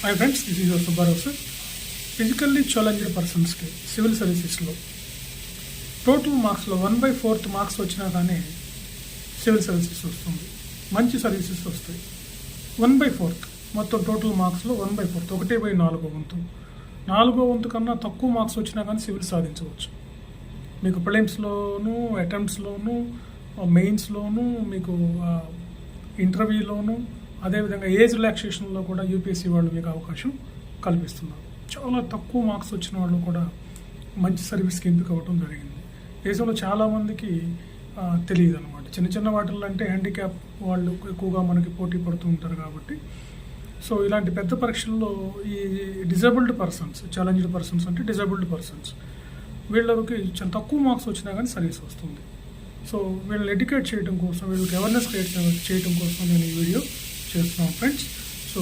Hi friends, this is your Subbarao sir. Physically challenged పర్సన్స్కి civil సర్వీసెస్లో total మార్క్స్లో 1/4 marks వచ్చినా కానీ సివిల్ సర్వీసెస్ వస్తుంది, మంచి సర్వీసెస్ వస్తాయి. 1/4 మొత్తం టోటల్ మార్క్స్లో 1/4, 1/4 వంతు. 4వ వంతు కన్నా తక్కువ మార్క్స్ వచ్చినా కానీ సివిల్ సాధించవచ్చు. మీకు ప్రిలిమ్స్లోను, అటెంప్ట్స్లోను, మెయిన్స్లోను, మీకు ఇంటర్వ్యూలోను, అదేవిధంగా ఏజ్ రిలాక్సేషన్లో కూడా యూపీఎస్సీ వాళ్ళు మీకు అవకాశం కల్పిస్తున్నారు. చాలా తక్కువ మార్క్స్ వచ్చిన వాళ్ళు కూడా మంచి సర్వీస్కి ఎంపిక అవ్వడం జరిగింది. దేశంలో చాలామందికి తెలియదు అనమాట. చిన్న చిన్న వాటిల్లో అంటే హ్యాండిక్యాప్ వాళ్ళు ఎక్కువగా మనకి పోటీ పడుతూ ఉంటారు కాబట్టి. సో ఇలాంటి పెద్ద పరీక్షల్లో ఈ డిజేబుల్డ్ పర్సన్స్, ఛాలెంజ్డ్ పర్సన్స్ అంటే డిజేబుల్డ్ పర్సన్స్, వీళ్ళకి చాలా తక్కువ మార్క్స్ వచ్చినా కానీ సర్వీస్ వస్తుంది. సో వీళ్ళని ఎడ్యుకేట్ చేయడం కోసం, వీళ్ళకి అవేర్నెస్ క్రియేట్ చేయడం కోసం నేను ఈ వీడియో చేస్తున్నాను ఫ్రెండ్స్. సో